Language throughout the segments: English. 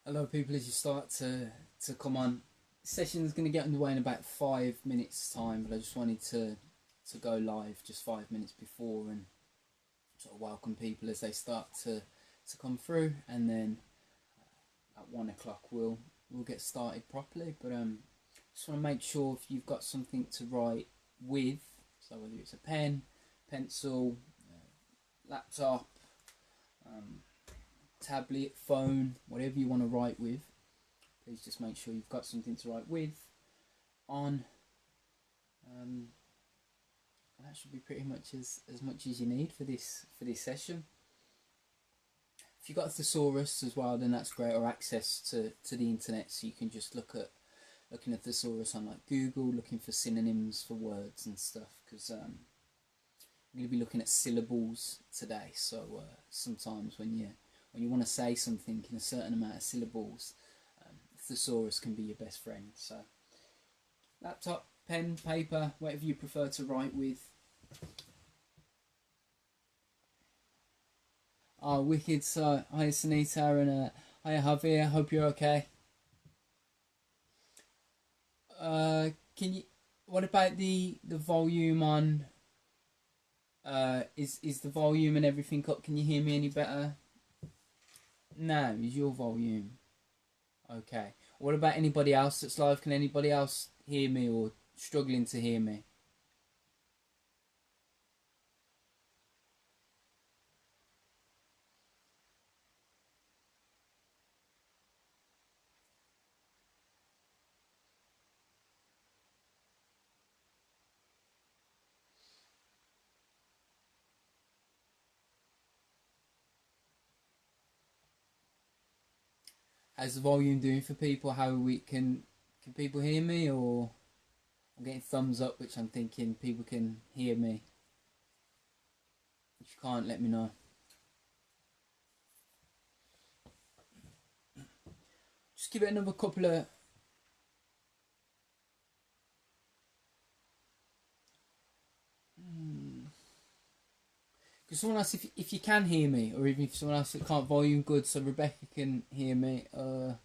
Hello people, as you start to come on. This session is going to get underway in about 5 minutes time, but I just wanted to go live just 5 minutes before and sort of welcome people as they start to come through, and then at 1 o'clock we'll get started properly. But just want to make sure if you've got something to write with, so whether it's a pen, pencil, laptop, tablet, phone, whatever you want to write with, please just make sure you've got something to write with on. That should be pretty much as much as you need for this session. If you've got a thesaurus as well, then that's great, or access to the internet, so you can just looking at thesaurus on like Google, looking for synonyms for words and stuff, because I'm going to be looking at syllables today. So sometimes when you want to say something in a certain amount of syllables, thesaurus can be your best friend. So laptop, pen, paper, whatever you prefer to write with. Oh, wicked. So hi Sunita and hi Javier, hope you're okay. Can you, what about the volume on, is the volume and everything up? Can you hear me any better? Now, is your volume okay? What about anybody else that's live? Can anybody else hear me or struggling to hear me? How's the volume doing for people? How we can people hear me? Or I'm getting thumbs up, which I'm thinking people can hear me. If you can't, let me know. Just give it another couple of... Because someone else, if you can hear me, or even if someone else that can't volume good, so Rebecca can hear me. I'm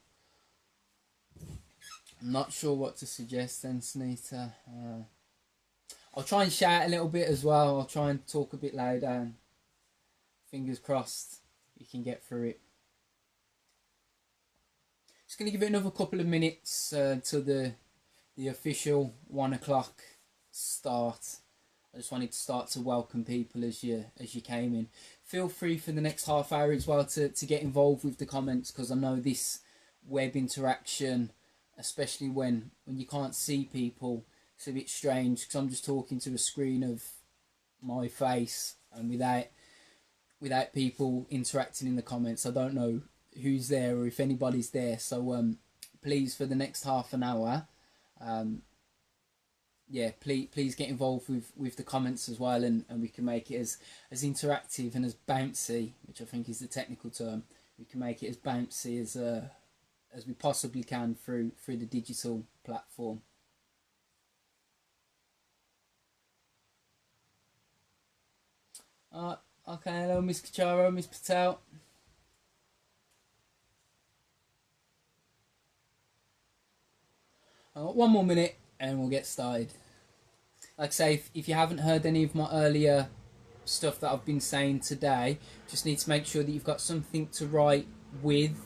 not sure what to suggest then, Sunita. I'll try and shout a little bit as well. I'll try and talk a bit louder. And fingers crossed you can get through it. Just going to give it another couple of minutes till the official 1 o'clock start. I just wanted to start to welcome people as you came in. Feel free for the next half hour as well to get involved with the comments, because I know this web interaction, especially when you can't see people, it's a bit strange, because I'm just talking to a screen of my face and without people interacting in the comments. I don't know who's there or if anybody's there. So please, for the next half an hour, yeah, please get involved with the comments as well, and we can make it as interactive and as bouncy, which I think is the technical term. We can make it as bouncy as we possibly can through the digital platform. Okay, hello Miss Kacharo, Miss Patel. One more minute and we'll get started. Like I say, if you haven't heard any of my earlier stuff that I've been saying today, just need to make sure that you've got something to write with,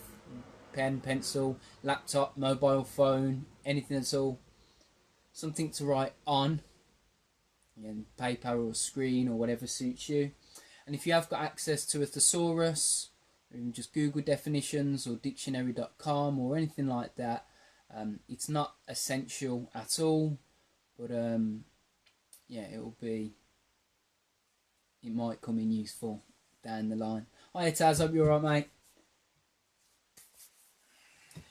pen, pencil, laptop, mobile phone, anything at all. Something to write on, again, paper or screen or whatever suits you. And if you have got access to a thesaurus, or even just Google definitions or dictionary.com or anything like that, it's not essential at all, but yeah, it might come in useful down the line. Hi Taz, hope you're alright, mate.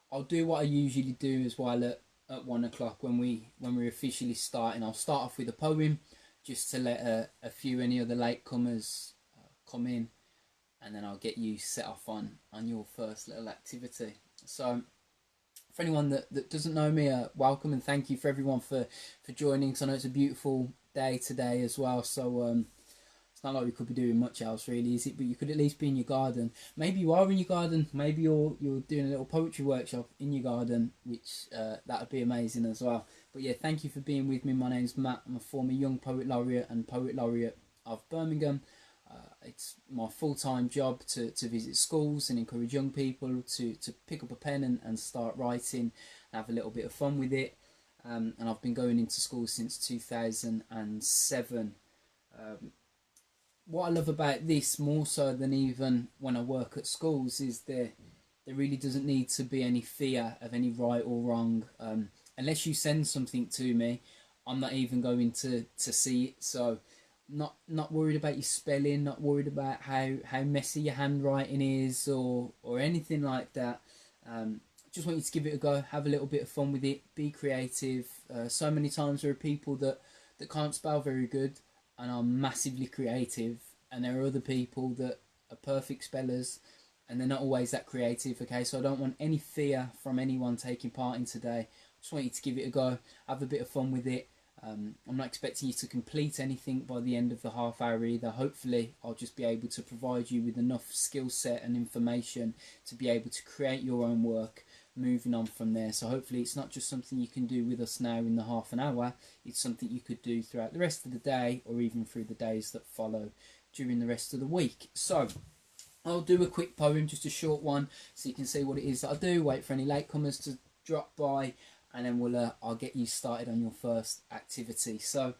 I'll do what I usually do as well at 1 o'clock when we're officially starting. I'll start off with a poem just to let a few any other latecomers come in, and then I'll get you set off on your first little activity. So for anyone that doesn't know me, welcome, and thank you for everyone for joining, because I know it's a beautiful day today as well. So It's not like we could be doing much else really, is it? But you could at least be in your garden. Maybe you are in your garden. Maybe you're doing a little poetry workshop in your garden, which that would be amazing as well. But yeah, thank you for being with me. My name's Matt. I'm a former Young Poet Laureate and Poet Laureate of Birmingham. It's my full-time job to visit schools and encourage young people to pick up a pen and start writing and have a little bit of fun with it. And I've been going into schools since 2007. What I love about this, more so than even when I work at schools, is there really doesn't need to be any fear of any right or wrong. Unless you send something to me, I'm not even going to see it. So not worried about your spelling, not worried about how messy your handwriting is or anything like that. Just want you to give it a go, have a little bit of fun with it, be creative. So many times there are people that can't spell very good and are massively creative, and there are other people that are perfect spellers and they're not always that creative. Okay, so I don't want any fear from anyone taking part in today. I just want you to give it a go, have a bit of fun with it. I'm not expecting you to complete anything by the end of the half hour either. Hopefully I'll just be able to provide you with enough skill set and information to be able to create your own work moving on from there. So hopefully it's not just something you can do with us now in the half an hour, it's something you could do throughout the rest of the day or even through the days that follow during the rest of the week. So I'll do a quick poem, just a short one, so you can see what it is that I do. Wait for any latecomers to drop by, and then I'll get you started on your first activity. So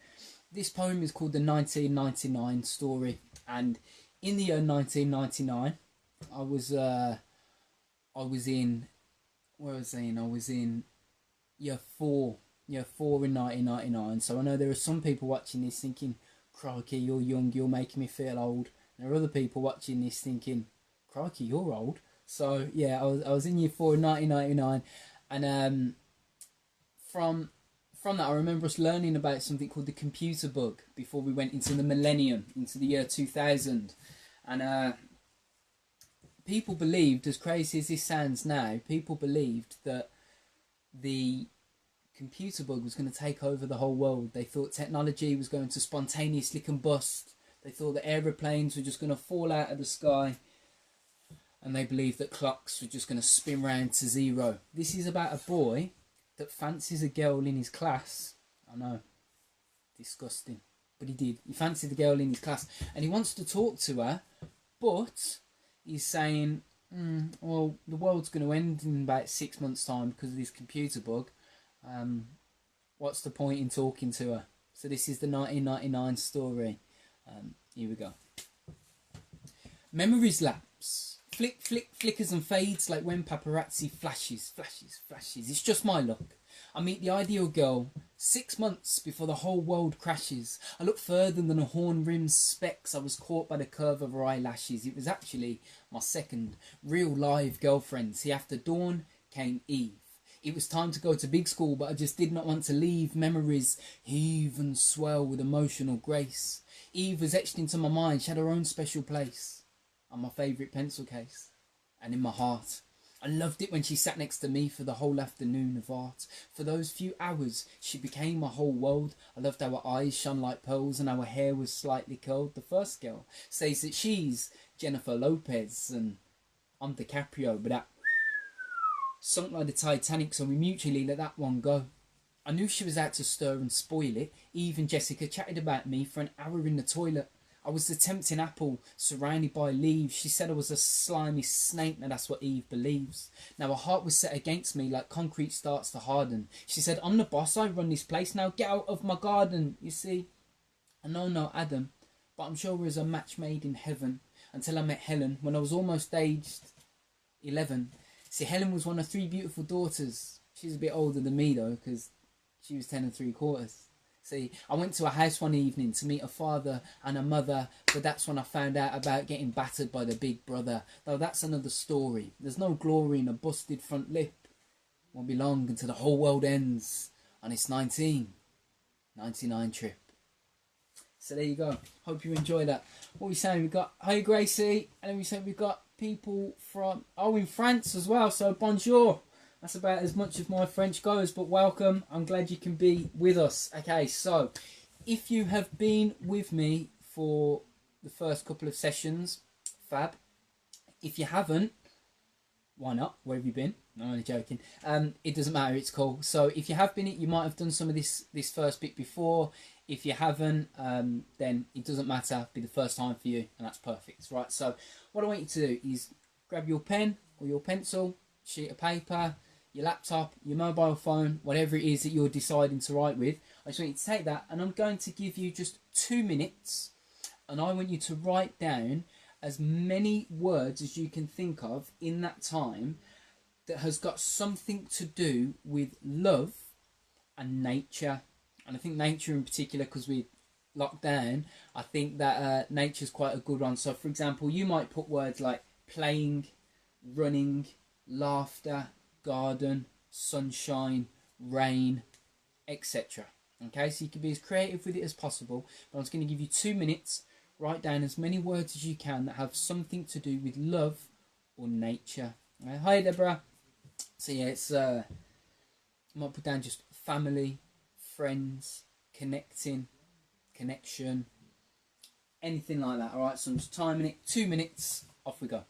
this poem is called The 1999 Story, and in the year 1999 I was in year 4 in 1999. So I know there are some people watching this thinking, crikey, you're young, you're making me feel old. And there are other people watching this thinking, crikey, you're old. So yeah, I was in year 4 in 1999, and from that I remember us learning about something called the computer bug before we went into the millennium, into the year 2000. And people believed, as crazy as this sounds now, people believed that the computer bug was going to take over the whole world. They thought technology was going to spontaneously combust. They thought that aeroplanes were just going to fall out of the sky. And they believed that clocks were just going to spin round to zero. This is about a boy that fancies a girl in his class. I know, disgusting, but he did. He fancied the girl in his class and he wants to talk to her, but he's saying, well, the world's going to end in about 6 months' time because of this computer bug. What's the point in talking to her? So this is the 1999 story. Here we go. Memories lapse. Flick, flick, flickers and fades like when paparazzi flashes. It's just my luck. I meet the ideal girl 6 months before the whole world crashes. I look further than a horn-rimmed specs. I was caught by the curve of her eyelashes. It was actually my second real live girlfriend. See, after dawn came Eve. It was time to go to big school, but I just did not want to leave. Memories heave and swell with emotional grace. Eve was etched into my mind. She had her own special place on my favourite pencil case and in my heart. I loved it when she sat next to me for the whole afternoon of art. For those few hours she became my whole world. I loved how her eyes shone like pearls and how her hair was slightly curled. The first girl says that she's Jennifer Lopez and I'm DiCaprio, but that sunk like the Titanic, so we mutually let that one go. I knew she was out to stir and spoil it. Eve and Jessica chatted about me for an hour in the toilet. I was the tempting apple, surrounded by leaves. She said I was a slimy snake, now that's what Eve believes. Now her heart was set against me like concrete starts to harden. She said, I'm the boss, I run this place, now get out of my garden. You see, I know no Adam, but I'm sure there's a match made in heaven. Until I met Helen, when I was almost aged 11. See, Helen was one of 3 beautiful daughters. She's a bit older than me though, because she was 10 3/4. See, I went to a house one evening to meet a father and a mother, but that's when I found out about getting battered by the big brother. Though that's another story. There's no glory in a busted front lip. Won't be long until the whole world ends on its 1999 trip. So there you go. Hope you enjoy that. What are we saying? We've got Hey Gracie, and then we said we've got people from, in France as well, so bonjour. That's about as much as my French goes, but welcome. I'm glad you can be with us. Okay, so if you have been with me for the first couple of sessions, fab. If you haven't, why not? Where have you been? No, I'm only joking. It doesn't matter, it's cool. So if you have been, you might have done some of this first bit before. If you haven't, then it doesn't matter. It'll be the first time for you, and that's perfect, right? So what I want you to do is grab your pen or your pencil, sheet of paper, your laptop, your mobile phone, whatever it is that you're deciding to write with. I just want you to take that, and I'm going to give you just 2 minutes, and I want you to write down as many words as you can think of in that time that has got something to do with love and nature. And I think nature in particular, because we locked down, I think that nature's quite a good one. So for example, you might put words like playing, running, laughter, garden, sunshine, rain, etc. Okay, so you can be as creative with it as possible, but I'm just going to give you 2 minutes. Write down as many words as you can that have something to do with love or nature. Right. Hi Deborah. So yeah, it's I might put down just family, friends, connecting, connection, anything like that. Alright, so I'm just timing it. 2 minutes, off we go.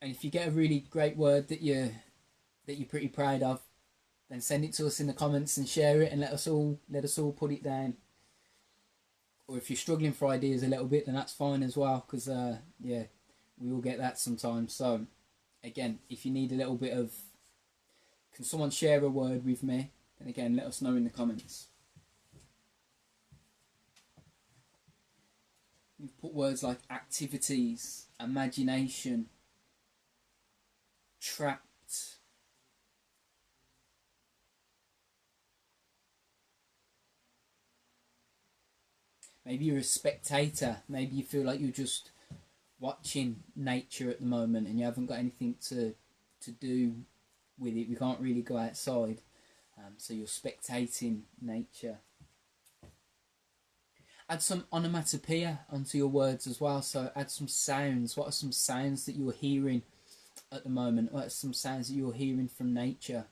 And if you get a really great word that you're pretty proud of, then send it to us in the comments and share it, and let us all put it down. Or if you're struggling for ideas a little bit, then that's fine as well, because yeah, we all get that sometimes. So again, if you need a little bit of, can someone share a word with me, then again, let us know in the comments. You've put words like activities, imagination, trapped, maybe you're a spectator. Maybe you feel like you're just watching nature at the moment and you haven't got anything to do with it. We can't really go outside, so you're spectating nature. Add some onomatopoeia onto your words as well. So add some sounds. What are some sounds that you're hearing at the moment? What are some sounds that you're hearing from nature?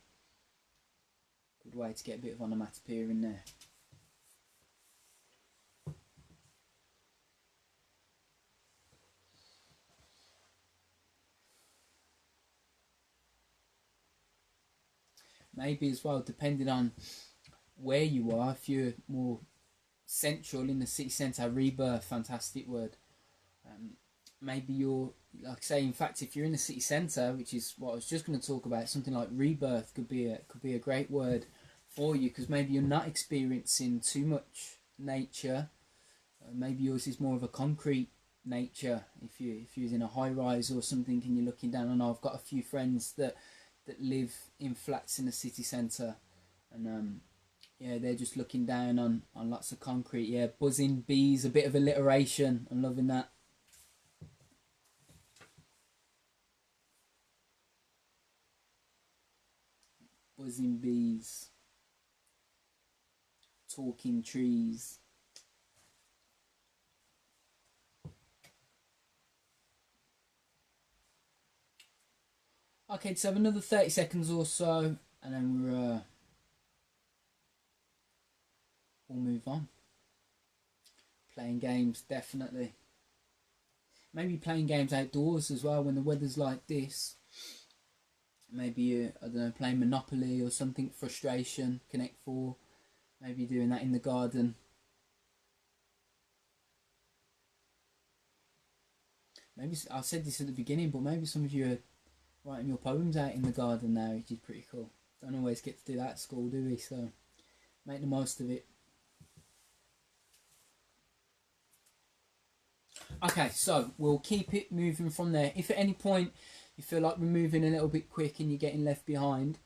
Good way to get a bit of onomatopoeia in there. Maybe as well, depending on where you are, if you're more central in the city centre, rebirth, fantastic word. Maybe you're, like I say, in fact, if you're in the city centre, which is what I was just going to talk about, something like rebirth could be a great word for you, because maybe you're not experiencing too much nature. Maybe yours is more of a concrete nature. If you're in a high rise or something and you're looking down, and I've got a few friends that live in flats in the city centre, and yeah, they're just looking down on lots of concrete. Yeah, buzzing bees, a bit of alliteration. I'm loving that. Buzzing bees, talking trees. Okay, so have another 30 seconds or so, and then we'll move on. Playing games, definitely. Maybe playing games outdoors as well when the weather's like this. Maybe I don't know, playing Monopoly or something, frustration, Connect 4. Maybe doing that in the garden. Maybe, I said this at the beginning, but maybe some of you are writing your poems out in the garden now, which is pretty cool. Don't always get to do that at school, do we? So make the most of it. Okay, so we'll keep it moving from there. If at any point you feel like we're moving a little bit quick and you're getting left behind,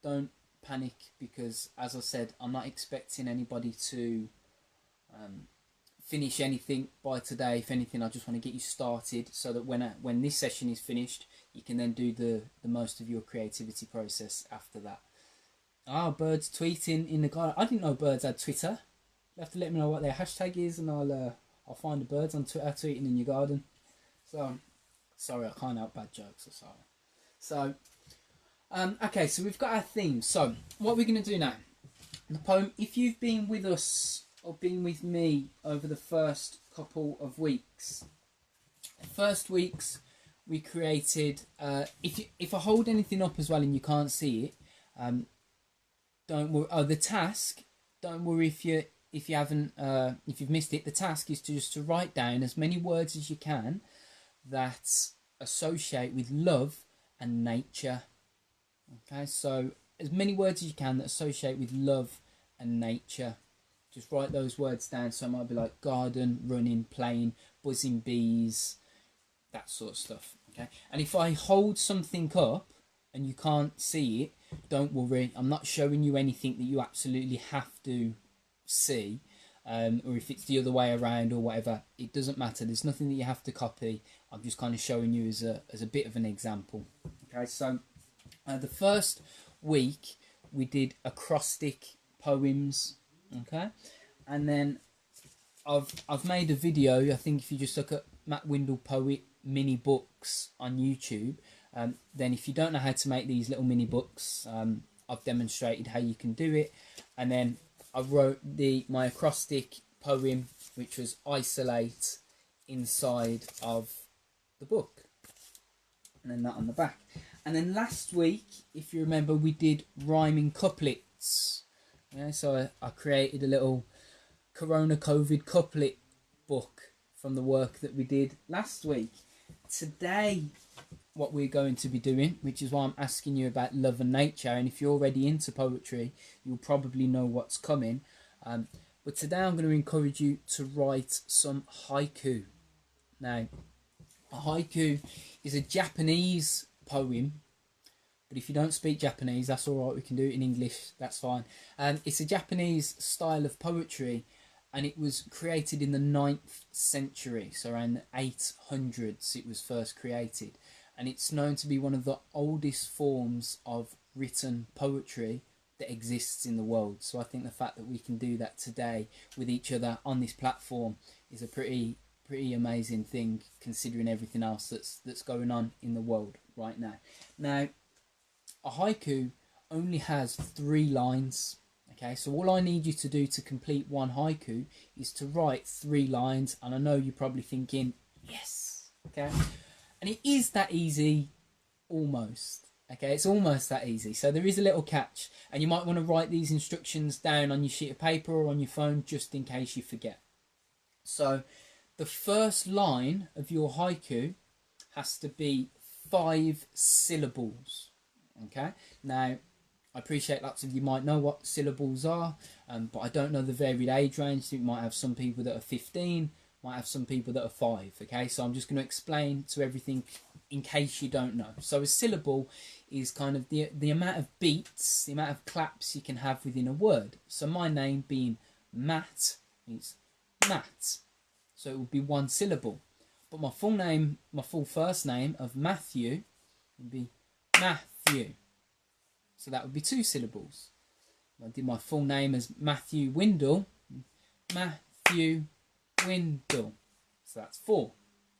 don't panic, because as I said, I'm not expecting anybody to finish anything by today. If anything, I just want to get you started so that when this session is finished, you can then do the most of your creativity process after that. Birds tweeting in the garden. I didn't know birds had Twitter. You have to let me know what their hashtag is, and I'll find the birds on Twitter tweeting in your garden. So, sorry, I can't help bad jokes. I'm sorry. So, okay, so we've got our theme. So, what we're going to do now The poem, if you've been with us or been with me over the first couple of weeks, the first weeks we created, if I hold anything up as well and you can't see it, don't worry. Oh, the task, don't worry if you haven't, if you've missed it. The task is to write down as many words as you can that associate with love and nature. Okay, so as many words as you can that associate with love and nature. Just write those words down. So it might be like garden, running, playing, buzzing bees, that sort of stuff. Okay, and if I hold something up and you can't see it, don't worry. I'm not showing you anything that you absolutely have to see, or if it's the other way around or whatever, it doesn't matter. There's nothing that you have to copy. I'm just kind of showing you as a bit of an example. Okay, so the first week we did acrostic poems. Okay, and then I've made a video. I think if you just look at Matt Windle Poet mini books on YouTube, then if you don't know how to make these little mini books, I've demonstrated how you can do it. And then I wrote my acrostic poem, which was Isolate, inside of the book, and then that on the back. And then last week, if you remember, we did rhyming couplets. Yeah, so I created a little Corona COVID couplet book from the work that we did last week. Today, what we're going to be doing, which is why I'm asking you about love and nature, and if you're already into poetry, you'll probably know what's coming. But today I'm going to encourage you to write some haiku. Now, a haiku is a Japanese poem, but if you don't speak Japanese, that's all right. We can do it in English. That's fine. It's a Japanese style of poetry, and it was created in the 9th century, so around the 800s it was first created. And it's known to be one of the oldest forms of written poetry that exists in the world. So I think the fact that we can do that today with each other on this platform is a pretty amazing thing, considering everything else that's going on in the world right now. Now, a haiku only has 3 lines. Okay, so all I need you to do to complete one haiku is to write 3 lines. And I know you're probably thinking, yes, okay. And it is that easy, almost. Okay, it's almost that easy. So there is a little catch, and you might want to write these instructions down on your sheet of paper or on your phone just in case you forget. So the first line of your haiku has to be 5 syllables. Okay, now I appreciate lots of you might know what syllables are, but I don't know the varied age range. So you might have some people that are 15, might have some people that are 5. Okay, so I'm just going to explain to everything in case you don't know. So a syllable is kind of the amount of beats, the amount of claps you can have within a word. So my name being Matt is Matt, so it would be 1 syllable. But my full name, my full first name of Matthew would be Matthew, so that would be 2 syllables. I did my full name as Matthew Windle, Matthew Windle, so that's 4.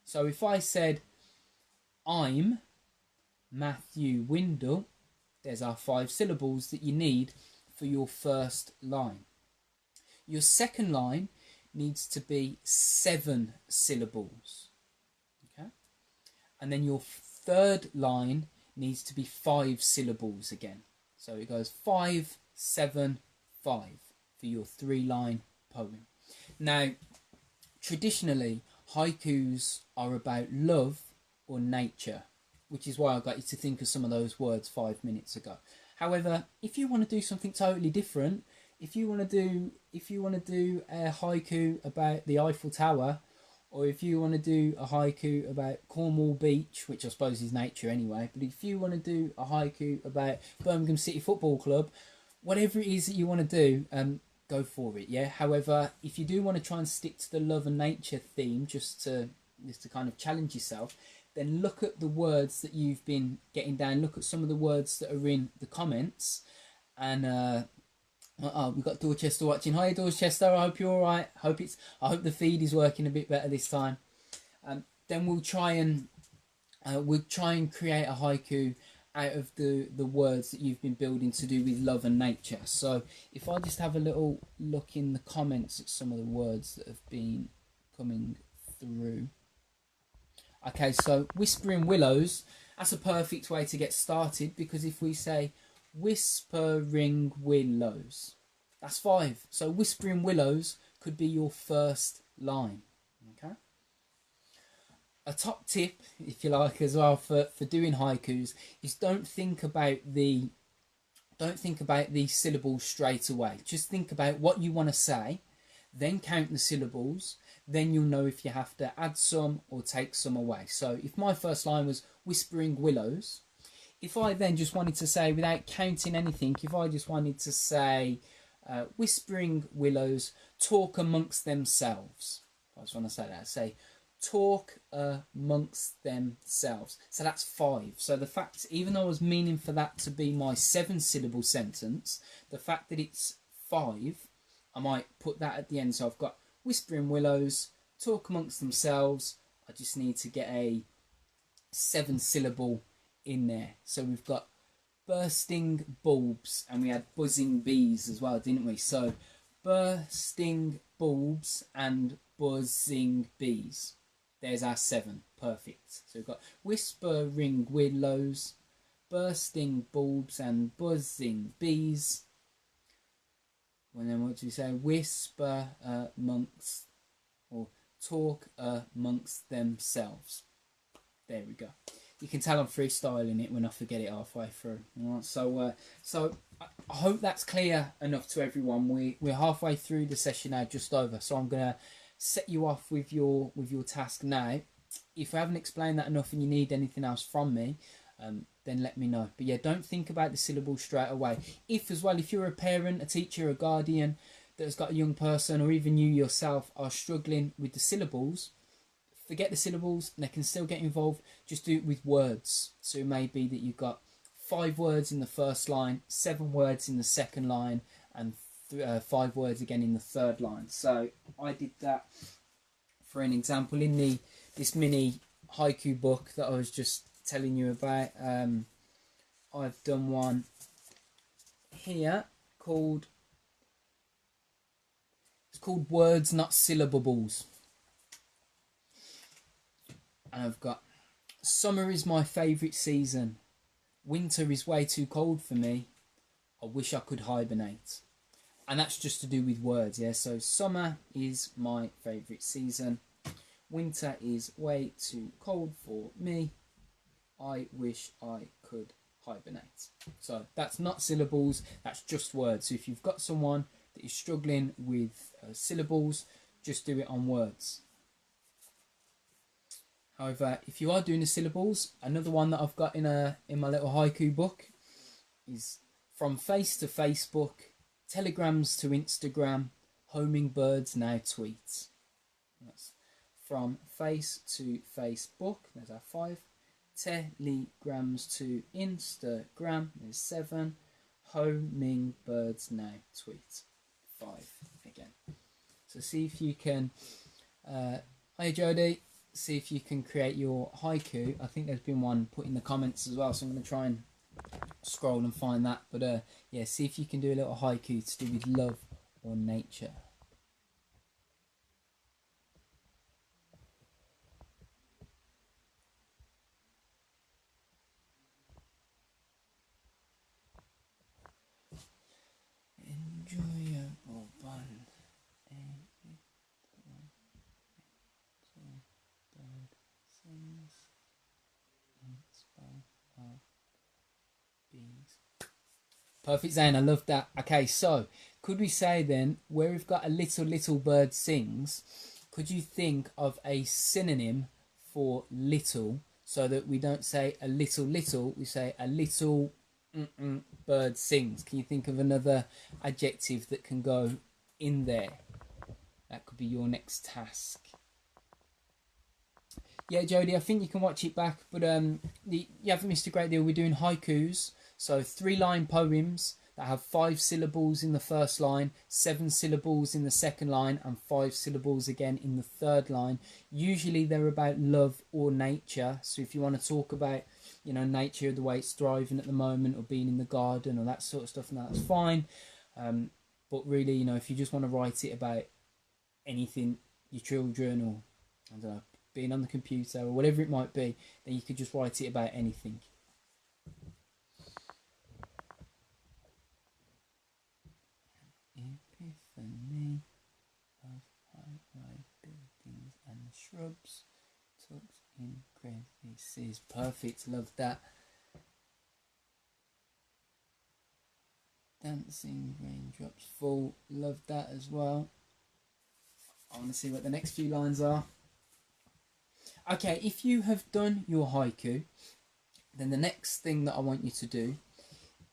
So if I said I'm Matthew Windle, there's our 5 syllables that you need for your first line. Your second line needs to be 7 syllables. Okay, and then your third line needs to be 5 syllables again. So it goes 5, 7, 5 for your 3-line poem. Now, traditionally, haikus are about love or nature, which is why I got you to think of some of those words 5 minutes ago. However, if you want to do something totally different, if you want to do a haiku about the Eiffel Tower, or if you want to do a haiku about Cornwall Beach, which I suppose is nature anyway, but if you want to do a haiku about Birmingham City Football Club, whatever it is that you want to do, go for it, yeah? However, if you do want to try and stick to the love and nature theme, just to kind of challenge yourself, then look at the words that you've been getting down, look at some of the words that are in the comments, and we've got Dorchester watching. Hi Dorchester, I hope you're alright. I hope the feed is working a bit better this time. Then we'll try and create a haiku out of the words that you've been building to do with love and nature. So if I just have a little look in the comments at some of the words that have been coming through. Okay, so whispering willows, that's a perfect way to get started, because if we say whispering willows, that's 5. So whispering willows could be your first line. Okay. A top tip, if you like, as well for doing haikus is don't think about the syllables straight away. Just think about what you want to say, then count the syllables. Then you'll know if you have to add some or take some away. So if my first line was whispering willows, if I then just wanted to say, without counting anything, if I just wanted to say whispering willows talk amongst themselves, I just want to say that, say talk amongst themselves. So that's 5. So the fact, even though I was meaning for that to be my 7-syllable sentence, the fact that it's 5, I might put that at the end. So I've got whispering willows talk amongst themselves. I just need to get a 7-syllable in there. So we've got bursting bulbs, and we had buzzing bees as well, didn't we? So bursting bulbs and buzzing bees. There's our 7. Perfect. So we've got whispering willows, bursting bulbs and buzzing bees. And then what do we say? Whisper amongst, or talk amongst themselves. There we go. You can tell I'm freestyling it when I forget it halfway through. All right, so I hope that's clear enough to everyone. We're halfway through the session now, just over. So I'm gonna set you off with your task now. If I haven't explained that enough and you need anything else from me, then let me know. But yeah, don't think about the syllables straight away. If you're a parent, a teacher, a guardian that has got a young person, or even you yourself are struggling with the syllables, forget the syllables, and they can still get involved. Just do it with words. So it may be that you've got 5 words in the first line, 7 words in the second line, and 5 words again in the third line. So I did that for an example in this mini haiku book that I was just telling you about. I've done one here called Words Not Syllabables, and I've got summer is my favourite season, winter is way too cold for me, I wish I could hibernate. And that's just to do with words, yeah. So summer is my favourite season, winter is way too cold for me, I wish I could hibernate. So that's not syllables, that's just words. So if you've got someone that is struggling with syllables, just do it on words. However, if you are doing the syllables, another one that I've got in my little haiku book is from face to Facebook, telegrams to Instagram, homing birds now tweet. That's from face to Facebook, there's our 5. Telegrams to Instagram, there's 7. Homing birds now tweet, 5 again. So see if you can, hi Jodie, see if you can create your haiku. I think there's been one put in the comments as well, so I'm going to try and scroll and find that. But yeah, see if you can do a little haiku to do with love or nature. Enjoyable fun. Bird sings in spell of bees. Perfect, Zane. I love that. Okay, so could we say then, where we've got a little bird sings, could you think of a synonym for little, so that we don't say a little, we say a little bird sings? Can you think of another adjective that can go in there? That could be your next task. Yeah, Jodie, I think you can watch it back, but you haven't missed a great deal. We're doing haikus, so 3-line poems. that have 5 syllables in the first line, 7 syllables in the second line, and 5 syllables again in the third line. Usually they're about love or nature. So if you want to talk about, you know, nature, the way it's thriving at the moment, or being in the garden, or that sort of stuff, and that's fine. But really, you know, if you just want to write it about anything, your children, or I don't know, being on the computer, or whatever it might be, then you could just write it about anything. Epiphany of high-rise buildings and shrubs tucked in crevices. Perfect, love that. Dancing raindrops fall, love that as well. I want to see what the next few lines are. Okay, if you have done your haiku, then the next thing that I want you to do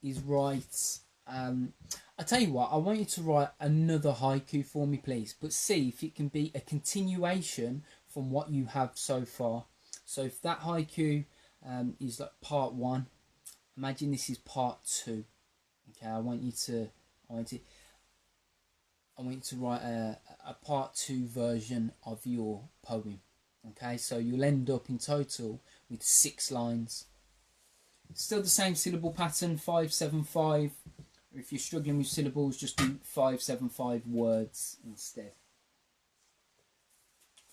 is write, I tell you what, I want you to write another haiku for me, please, but see if it can be a continuation from what you have so far. So if that haiku is like part 1, imagine this is part 2. Okay, I want you to write a part 2 version of your poem. Okay, so you'll end up in total with 6 lines. Still the same syllable pattern, 575. If you're struggling with syllables, just do 575 words instead.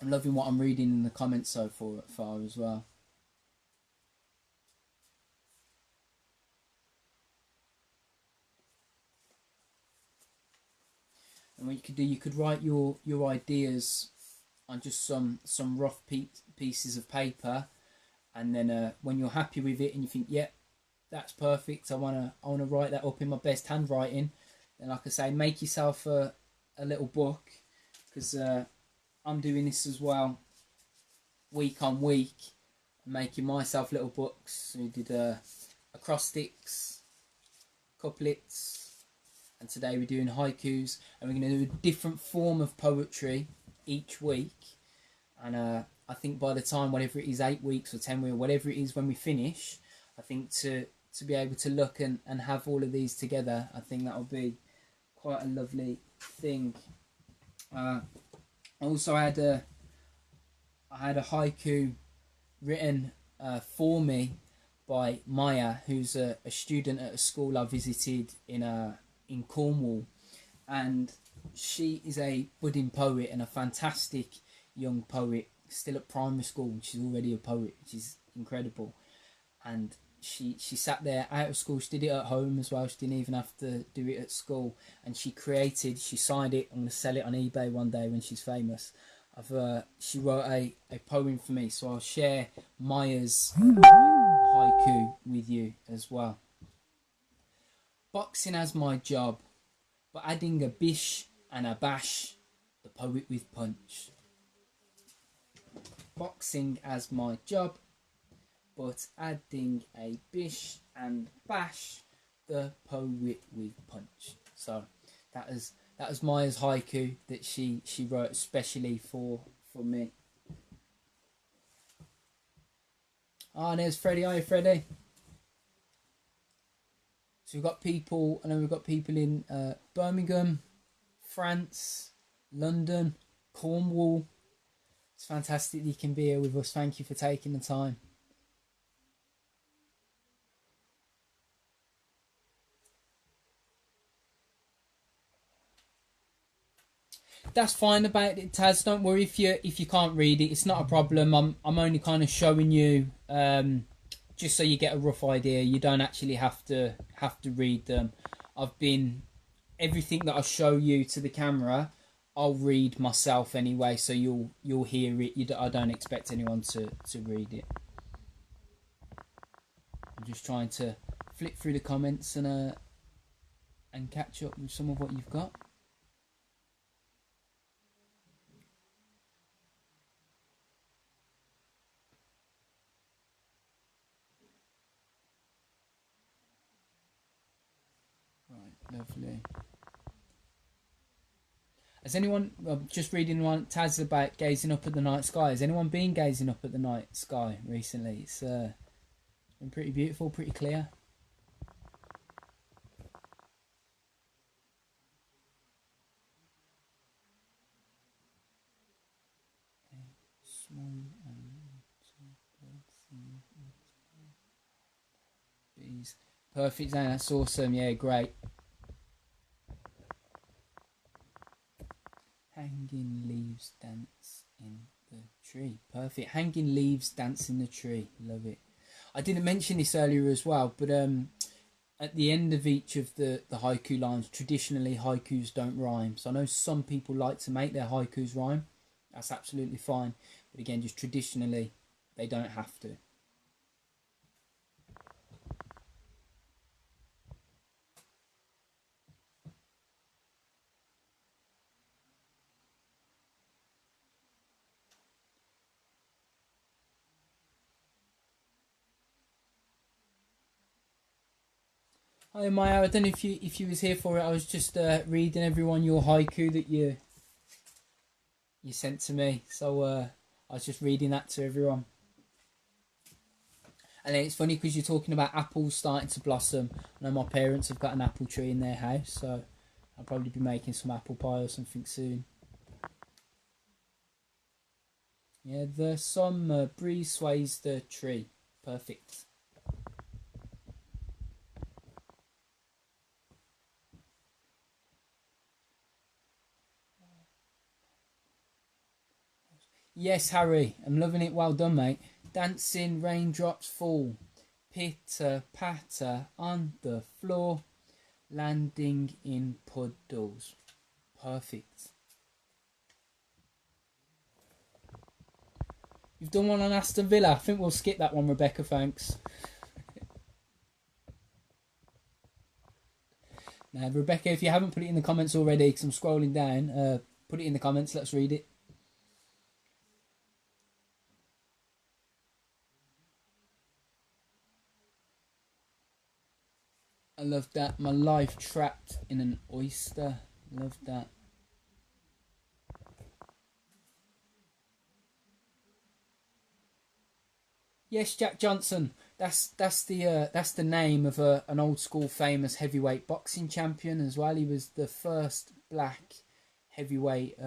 I'm loving what I'm reading in the comments so far as well. And what you could do, you could write your ideas on just some rough pieces of paper, and then when you're happy with it and you think, yep, that's perfect, I wanna write that up in my best handwriting, then like I say, make yourself a little book, because I'm doing this as well, week on week, making myself little books. So we did acrostics, couplets, and today we're doing haikus, and we're going to do a different form of poetry each week. And I think by the time, whatever it is, 8 weeks or 10 weeks, or whatever it is when we finish, I think to be able to look and have all of these together, I think that will be quite a lovely thing. Also, I had a haiku written for me by Maya, who's a student at a school I visited in Cornwall, and she is a budding poet and a fantastic young poet, still at primary school, and she's already a poet, which is incredible. And she sat there out of school, she did it at home as well, she didn't even have to do it at school, and she signed it. I'm going to sell it on eBay one day when she's famous. She wrote a poem for me, so I'll share Maya's haiku with you as well. Boxing as my job, but adding a bish and a bash, the poet with punch. Boxing as my job, but adding a bish and bash, the poet with punch. So that was Maya's haiku that she wrote especially for me. And there's Freddie. Hi, Freddie. So we've got people, I know we've got people in Birmingham, France, London, Cornwall. It's fantastic that you can be here with us. Thank you for taking the time. That's fine about it, Taz. Don't worry if you can't read it. It's not a problem. I'm only kind of showing you just so you get a rough idea. You don't actually have to read them. Everything that I show you to the camera, I'll read myself anyway, so you'll hear it. I don't expect anyone to read it. I'm just trying to flip through the comments and catch up with some of what you've got. Right, lovely. Has anyone, just reading one, Taz, about gazing up at the night sky. Has anyone been gazing up at the night sky recently? It's been pretty beautiful, pretty clear. Perfect, Zane. That's awesome. Yeah, great. Hanging leaves dance in the tree. Perfect. Hanging leaves dance in the tree. Love it. I didn't mention this earlier as well, but at the end of each of the haiku lines, traditionally haikus don't rhyme. So I know some people like to make their haikus rhyme. That's absolutely fine. But again, just traditionally, they don't have to. Hi Maya, I don't know if you was here for it. I was just reading everyone your haiku that you sent to me. So I was just reading that to everyone. And then it's funny because you're talking about apples starting to blossom. I know my parents have got an apple tree in their house, so I'll probably be making some apple pie or something soon. Yeah, the summer breeze sways the tree. Perfect. Yes, Harry, I'm loving it. Well done, mate. Dancing raindrops fall, pitter patter on the floor, landing in puddles. Perfect. You've done one on Aston Villa. I think we'll skip that one, Rebecca, thanks. Now, Rebecca, if you haven't put it in the comments already, because I'm scrolling down, put it in the comments. Let's read it. I love that. My life trapped in an oyster. Love that. Yes, Jack Johnson. That's the name of an old school famous heavyweight boxing champion as well. He was the first black heavyweight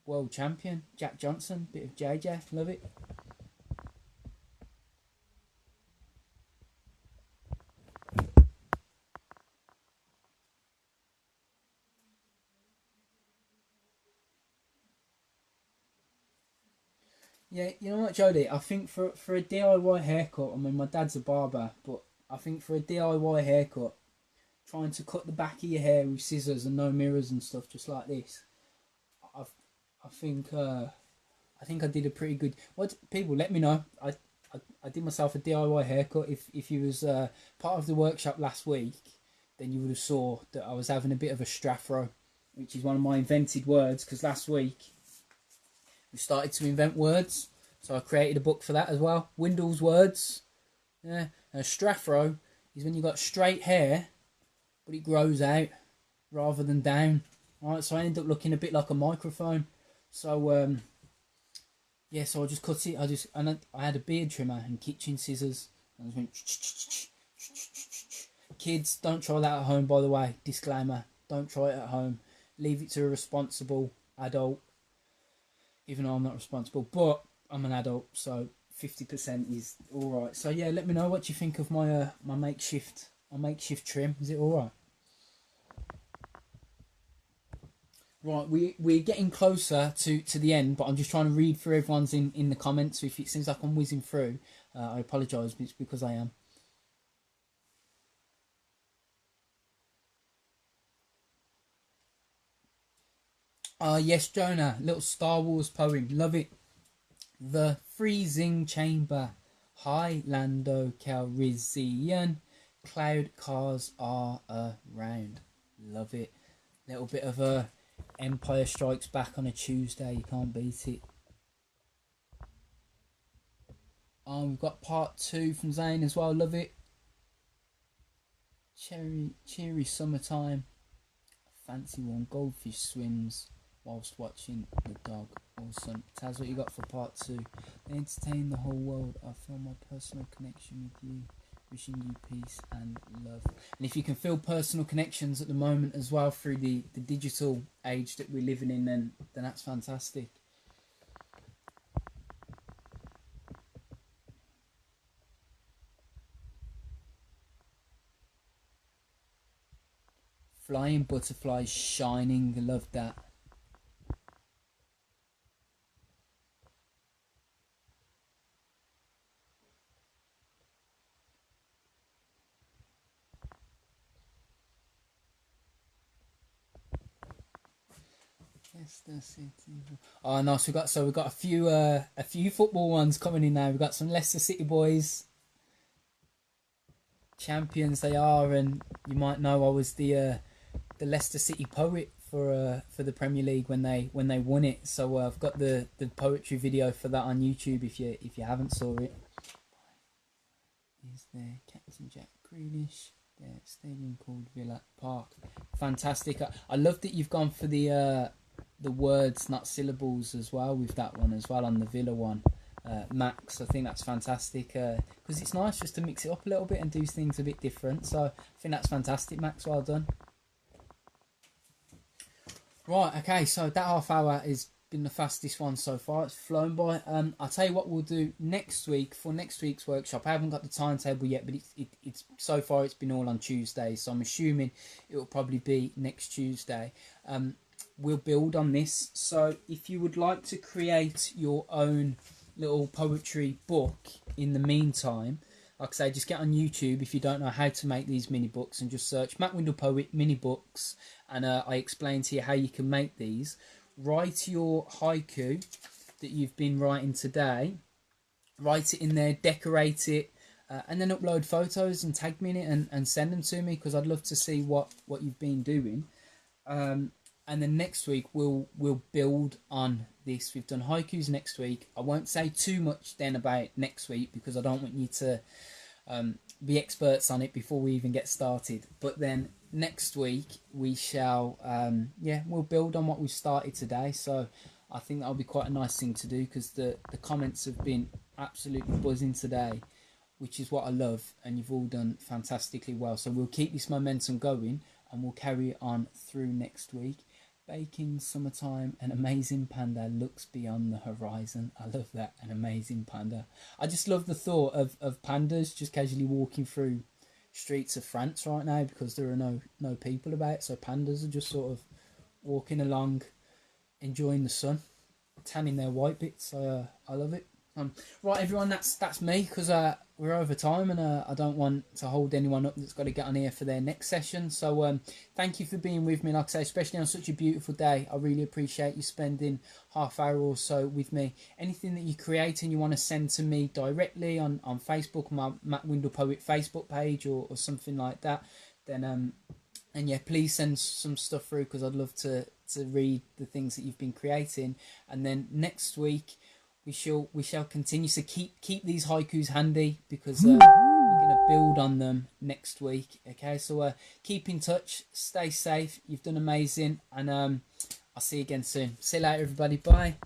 world champion. Jack Johnson. Bit of JJ. Love it. Yeah, you know what, Jodie? I think for a DIY haircut, I mean, my dad's a barber, but I think for a DIY haircut, trying to cut the back of your hair with scissors and no mirrors and stuff, just like this, I've, I think I did a pretty good. What people let me know. I did myself a DIY haircut. If you was part of the workshop last week, then you would have saw that I was having a bit of a straffro, which is one of my invented words. Because last week we started to invent words, so I created a book for that as well. Windle's words. Yeah, and a straffro is when you got straight hair, but it grows out rather than down. Right, so I ended up looking a bit like a microphone. So yeah, so I just cut it. I had a beard trimmer and kitchen scissors. And I just went. Kids, don't try that at home. By the way, disclaimer: don't try it at home. Leave it to a responsible adult. Even though I'm not responsible, but I'm an adult, so 50% is all right. So yeah, let me know what you think of my my makeshift trim. Is it all right? Right, we're getting closer to the end, but I'm just trying to read through everyone's in the comments. So if it seems like I'm whizzing through, I apologise, but it's because I am. Yes, Jonah, little Star Wars poem, love it. The freezing chamber, high Lando Calrissian, cloud cars are around, love it. Little bit of a Empire Strikes Back on a Tuesday, you can't beat it. We've got part 2 from Zane as well, love it. Cheery summertime, fancy one, goldfish swims whilst watching the dog. Awesome. Taz, what you got for part 2? They entertain the whole world. I feel my personal connection with you. Wishing you peace and love. And if you can feel personal connections at the moment as well through the digital age that we're living in, then that's fantastic. Flying butterflies shining. Love that. Leicester City. Oh no, so we've got a few football ones coming in now. We've got some Leicester City boys. Champions they are, and you might know I was the Leicester City poet for the Premier League when they won it. So I've got the poetry video for that on YouTube if you haven't saw it. Is there Captain Jack Grealish? There, stadium called Villa Park. Fantastic. I love that you've gone for the words not syllables as well with that one as well on the Villa one. Max, I think that's fantastic because it's nice just to mix it up a little bit and do things a bit different. So I think that's fantastic, Max. Well done. Right, okay, so that half hour has been the fastest one so far. It's flown by. I'll tell you what we'll do next week for next week's workshop. I haven't got the timetable yet, but it's so far it's been all on Tuesdays, so I'm assuming it will probably be next Tuesday. We'll build on this. So if you would like to create your own little poetry book in the meantime, like I say, just get on YouTube if you don't know how to make these mini books and just search Matt Windle Poet mini books, and I explain to you how you can make these. Write your haiku that you've been writing today, write it in there, decorate it, and then upload photos and tag me in it and send them to me, because I'd love to see what you've been doing. And then next week we'll build on this. We've done haikus next week. I won't say too much then about next week because I don't want you to be experts on it before we even get started. But then next week we shall we'll build on what we've started today. So I think that'll be quite a nice thing to do, because the comments have been absolutely buzzing today, which is what I love, and you've all done fantastically well. So we'll keep this momentum going and we'll carry it on through next week. Baking summertime, an amazing panda looks beyond the horizon. I love that, an amazing panda. I just love the thought of pandas just casually walking through streets of France right now, because there are no people about. So pandas are just sort of walking along, enjoying the sun, tanning their white bits. So I love it. Right, everyone, that's me, because we're over time, and I don't want to hold anyone up that's got to get on here for their next session. So thank you for being with me, like I say, especially on such a beautiful day. I really appreciate you spending half hour or so with me. Anything that you create and you want to send to me directly on Facebook, my Matt Windle Poet Facebook page, or something like that, then and yeah, please send some stuff through, because I'd love to read the things that you've been creating. And then next week we shall continue. So keep these haikus handy, because we're going to build on them next week. Okay, so keep in touch, stay safe. You've done amazing, and I'll see you again soon. See you later, everybody. Bye.